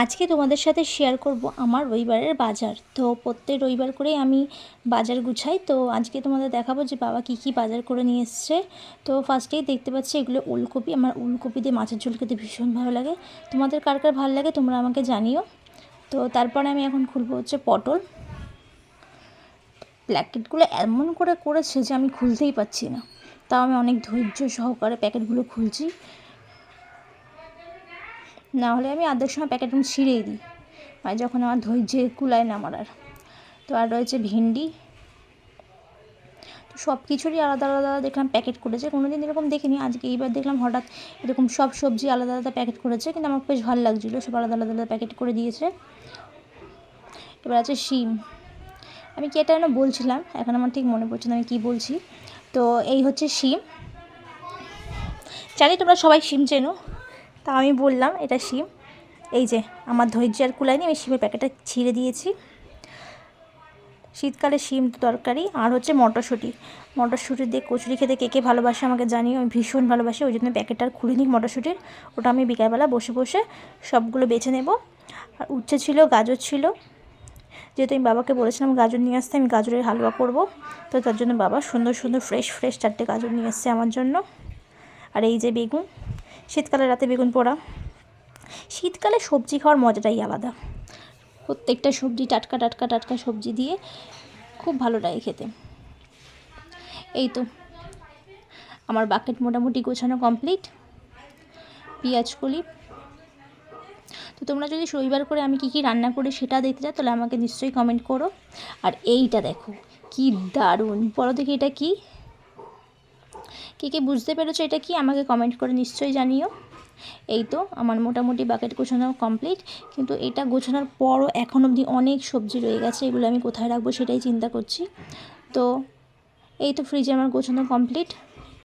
আজকে তোমাদের সাথে শেয়ার করব আমার রবিবারের বাজার। তো প্রত্যেক রবিবার করেই আমি বাজার গুছাই। তো আজকে তোমাদের দেখাবো যে বাবা কী কী বাজার করে নিয়ে এসছে। তো ফার্স্টেই দেখতে পাচ্ছি এগুলো ওলকপি। আমার ওলকপি দিয়ে মাছের ঝোল খেতে ভীষণ ভালো লাগে। তোমাদের কার কার ভালো লাগে তোমরা আমাকে জানিও। তো তারপরে আমি এখন খুলবো হচ্ছে পটল। প্যাকেটগুলো এমন করে করেছে যে আমি খুলতেই পারছি না, তাও আমি অনেক ধৈর্য সহকারে প্যাকেটগুলো খুলছি, না হলে আমি আধেক সময় প্যাকেট ছিঁড়েই দিই, আর যখন আমার ধৈর্যে কুলায় না আমার আর। তো আর রয়েছে ভেন্ডি। তো সব কিছুরই আলাদা আলাদা দেখলাম প্যাকেট করেছে, কোনো দিন এরকম দেখিনি, আজকে এইবার দেখলাম হঠাৎ এরকম সব সবজি আলাদা আলাদা প্যাকেট করেছে, কিন্তু আমার বেশ ভালো লাগছিলো, সব আলাদা আলাদা আলাদা প্যাকেট করে দিয়েছে। এবার আছে শিম। আমি কি এটা যেন বলছিলাম, এখন আমার ঠিক মনে পড়ছে না আমি কী বলছি। তো এই হচ্ছে শিম। জানি তোমরা সবাই শিম চেনো, তা আমি বললাম এটা শিম। এই যে আমার ধৈর্য আর কুলায়নি, আমি শিমের প্যাকেটটা ছিঁড়ে দিয়েছি। শীতকালে শিম তরকারি। আর হচ্ছে মটরশুঁটি। মটরশুঁটি দিয়ে কচুরি খেতে কে কে ভালোবাসে আমাকে জানিও, আমি ভীষণ ভালোবাসি, ওই জন্য প্যাকেটটা আর খুলে নিই মটরশুঁটির। ওটা আমি বিকালবেলা বসে বসে সবগুলো বেছে নেব। আর উচ্ছে ছিল, গাজর ছিল, যেহেতু আমি বাবাকে বলেছিলাম গাজর নিয়ে আসতে, আমি গাজরের হালুয়া করব, তো তার জন্য বাবা সুন্দর সুন্দর ফ্রেশ ফ্রেশ 4টে গাজর নিয়ে এসছে আমার জন্য। আর এই যে বেগুন, শীতকালে রাতে বেগুন পোড়া। শীতকালে সবজি খাওয়ার মজাটাই আলাদা, প্রত্যেকটা সবজি টাটকা টাটকা টাটকা সবজি দিয়ে খুব ভালো লাগে খেতে। এই তো আমার বাকেট মোটামুটি গোছানো কমপ্লিট। পেঁয়াজ কলি। তো তোমরা যদি রবিবার করে আমি কী কী রান্না করি সেটা দেখতে চাও তাহলে আমাকে নিশ্চয়ই কমেন্ট করো। আর এইটা দেখো কি দারুণ, বলো দেখি এটা কি, কে বুঝতে পেরেছো এটা কি আমাকে কমেন্ট করে নিশ্চয়ই জানিও। এই তো আমার মোটামুটি বাকেট গোছানো কমপ্লিট, কিন্তু এটা গোছানোর পরও এখন অবধি অনেক সবজি রয়ে গেছে, এগুলো আমি কোথায় রাখবো সেটাই চিন্তা করছি। তো এই তো ফ্রিজে আমার গোছানো কমপ্লিট।